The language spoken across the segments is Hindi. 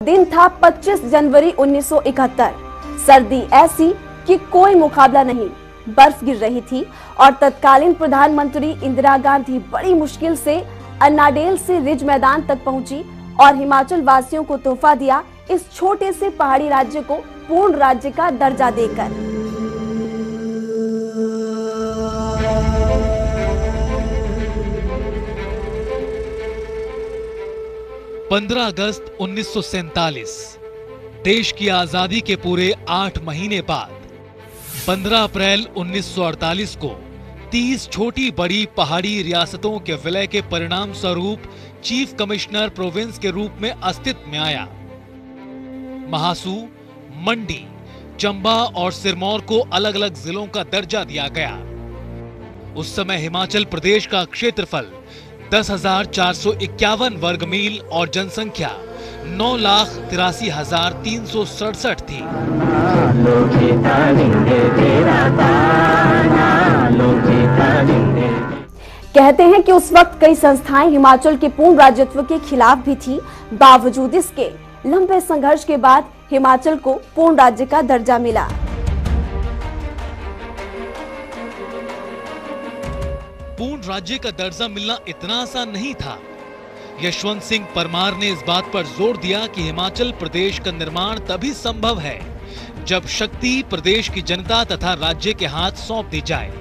दिन था 25 जनवरी 1971। सर्दी ऐसी कि कोई मुकाबला नहीं, बर्फ गिर रही थी और तत्कालीन प्रधानमंत्री इंदिरा गांधी बड़ी मुश्किल से अन्नाडेल से रिज मैदान तक पहुंची और हिमाचल वासियों को तोहफा दिया इस छोटे से पहाड़ी राज्य को पूर्ण राज्य का दर्जा देकर। 15 अगस्त 1947 देश की आजादी के पूरे 8 महीने बाद 15 अप्रैल 1948 को 30 छोटी बड़ी पहाड़ी रियासतों के विलय के परिणाम स्वरूप चीफ कमिश्नर प्रोविंस के रूप में अस्तित्व में आया। महासू, मंडी, चंबा और सिरमौर को अलग अलग जिलों का दर्जा दिया गया। उस समय हिमाचल प्रदेश का क्षेत्रफल 10,451 वर्ग मील और जनसंख्या 9,83,367 थी। कहते हैं कि उस वक्त कई संस्थाएं हिमाचल के पूर्ण राज्यत्व के खिलाफ भी थी। बावजूद इसके लंबे संघर्ष के बाद हिमाचल को पूर्ण राज्य का दर्जा मिला। पूर्ण राज्य का दर्जा मिलना इतना आसान नहीं था। यशवंत सिंह परमार ने इस बात पर जोर दिया कि हिमाचल प्रदेश का निर्माण तभी संभव है जब शक्ति प्रदेश की जनता तथा राज्य के हाथ सौंप दी जाए।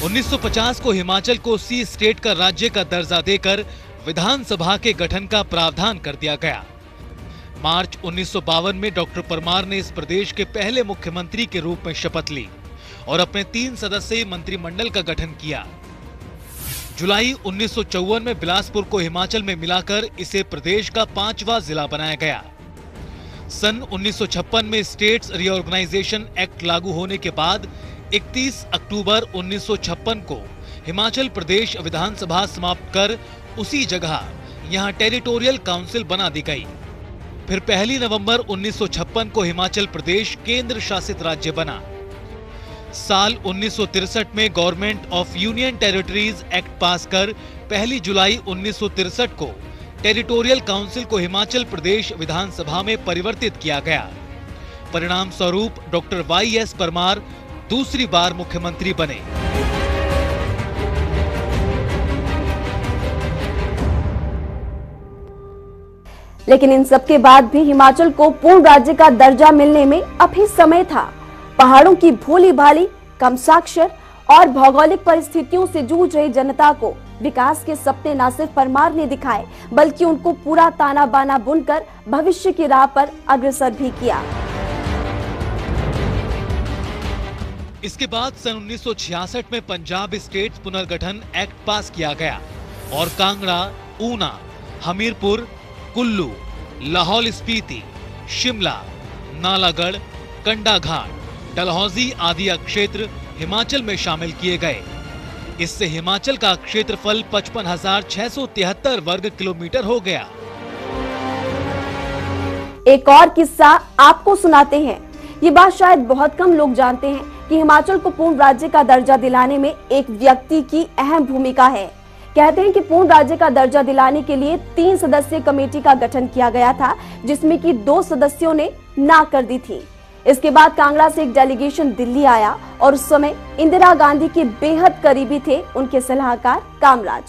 1950 को हिमाचल को सी स्टेट का राज्य का दर्जा देकर विधानसभा के गठन का प्रावधान कर दिया गया। मार्च 1952 में डॉक्टर परमार ने इस प्रदेश के पहले मुख्यमंत्री के रूप में शपथ ली और अपने 3 सदस्यीय मंत्रिमंडल का गठन किया। जुलाई 1954 में बिलासपुर को हिमाचल में मिलाकर इसे प्रदेश का 5वां जिला बनाया गया। सन 1956 में स्टेट्स रीऑर्गेनाइजेशन एक्ट लागू होने के बाद 31 अक्टूबर 1956 को हिमाचल प्रदेश विधानसभा समाप्त कर उसी जगह यहां टेरिटोरियल काउंसिल बना दी गई। फिर 1 नवंबर 1956 को हिमाचल प्रदेश केंद्र शासित राज्य बना। साल 1963 में government of union territories act पास कर 1 जुलाई 1963 को टेरिटोरियल काउंसिल को हिमाचल प्रदेश विधानसभा में परिवर्तित किया गया। परिणाम स्वरूप डॉक्टर वाई.एस. परमार दूसरी बार मुख्यमंत्री बने। लेकिन इन सबके बाद भी हिमाचल को पूर्ण राज्य का दर्जा मिलने में अभी समय था। पहाड़ों की भोली भाली, कम साक्षर और भौगोलिक परिस्थितियों से जूझ रही जनता को विकास के सपने न सिर्फ परमार ने दिखाए बल्कि उनको पूरा ताना बाना बुनकर भविष्य की राह पर अग्रसर भी किया। इसके बाद सन 1966 में पंजाब स्टेट पुनर्गठन एक्ट पास किया गया और कांगड़ा, ऊना, हमीरपुर, कुल्लू, लाहौल स्पीति, शिमला, नालागढ़, कंडाघाट, डलहौजी आदि क्षेत्र हिमाचल में शामिल किए गए। इससे हिमाचल का क्षेत्रफल 55,673 वर्ग किलोमीटर हो गया। एक और किस्सा आपको सुनाते हैं। ये बात शायद बहुत कम लोग जानते हैं कि हिमाचल को पूर्ण राज्य का दर्जा दिलाने में एक व्यक्ति की अहम भूमिका है। कहते हैं कि पूर्ण राज्य का दर्जा दिलाने के लिए 3 सदस्यीय कमेटी का गठन किया गया था, जिसमें कि 2 सदस्यों ने ना कर दी थी। इसके बाद कांगड़ा से एक डेलीगेशन दिल्ली आया और उस समय इंदिरा गांधी के बेहद करीबी थे उनके सलाहकार कामराज।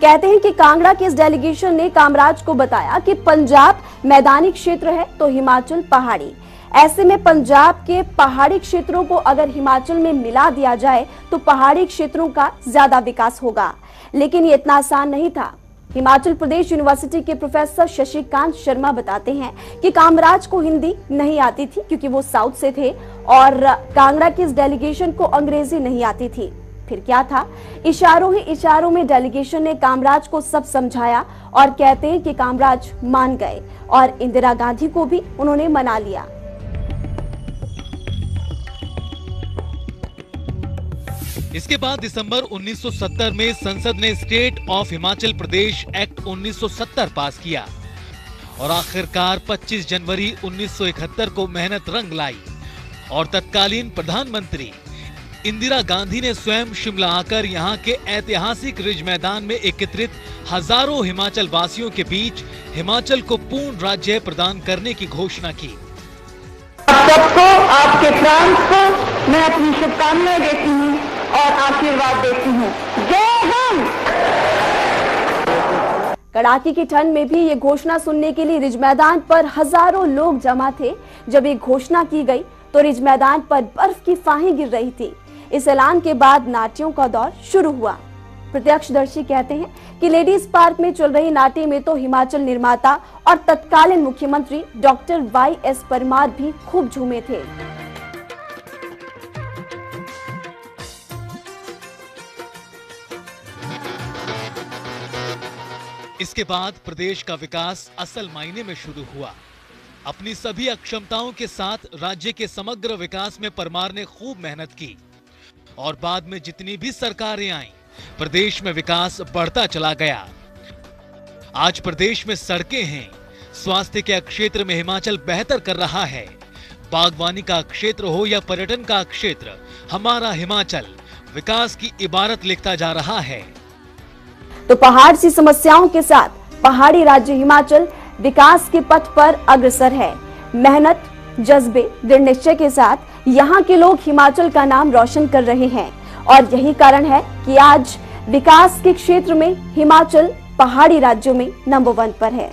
कहते हैं कि कांगड़ा के इस डेलीगेशन ने कामराज को बताया कि पंजाब मैदानी क्षेत्र है तो हिमाचल पहाड़ी। ऐसे में पंजाब के पहाड़ी क्षेत्रों को अगर हिमाचल में मिला दिया जाए तो पहाड़ी क्षेत्रों का ज्यादा विकास होगा। लेकिन ये इतना आसान नहीं था। हिमाचल प्रदेश यूनिवर्सिटी के प्रोफेसर शशिकांत शर्मा बताते हैं कि कामराज को हिंदी नहीं आती थी क्योंकि वो साउथ से थे और कांगड़ा की इस डेलीगेशन को अंग्रेजी नहीं आती थी। फिर क्या था, इशारों ही इशारों में डेलीगेशन ने कामराज को सब समझाया और कहते हैं कि कामराज मान गए और इंदिरा गांधी को भी उन्होंने मना लिया। इसके बाद दिसंबर 1970 में संसद ने state of Himachal Pradesh act 1970 पास किया और आखिरकार 25 जनवरी 1971 को मेहनत रंग लाई और तत्कालीन प्रधानमंत्री इंदिरा गांधी ने स्वयं शिमला आकर यहाँ के ऐतिहासिक रिज मैदान में एकत्रित हजारों हिमाचल वासियों के बीच हिमाचल को पूर्ण राज्य प्रदान करने की घोषणा की। आप सबको, आपके प्रांत को मैं अपनी शुभकामनाएं देती हूँ और आशीर्वाद देती हूँ। जय हिंद। कड़ाके की ठंड में भी ये घोषणा सुनने के लिए रिज मैदान पर हजारों लोग जमा थे। जब ये घोषणा की गई तो रिज मैदान पर बर्फ की फाहें गिर रही थी। इस ऐलान के बाद नाटियों का दौर शुरू हुआ। प्रत्यक्षदर्शी कहते हैं कि लेडीज पार्क में चल रही नाटी में तो हिमाचल निर्माता और तत्कालीन मुख्यमंत्री डॉक्टर वाई.एस. परमार भी खूब झूमे थे। इसके बाद प्रदेश का विकास असल मायने में शुरू हुआ। अपनी सभी अक्षमताओं के साथ राज्य के समग्र विकास में परमार ने खूब मेहनत की और बाद में जितनी भी सरकारें आईं, प्रदेश में विकास बढ़ता चला गया। आज प्रदेश में सड़कें हैं, स्वास्थ्य के क्षेत्र में हिमाचल बेहतर कर रहा है। बागवानी का क्षेत्र हो या पर्यटन का क्षेत्र, हमारा हिमाचल विकास की इबारत लिखता जा रहा है। तो पहाड़ सी समस्याओं के साथ पहाड़ी राज्य हिमाचल विकास के पथ पर अग्रसर है। मेहनत, जज्बे, दृढ़ निश्चय के साथ यहाँ के लोग हिमाचल का नाम रोशन कर रहे हैं और यही कारण है कि आज विकास के क्षेत्र में हिमाचल पहाड़ी राज्यों में नंबर 1 पर है।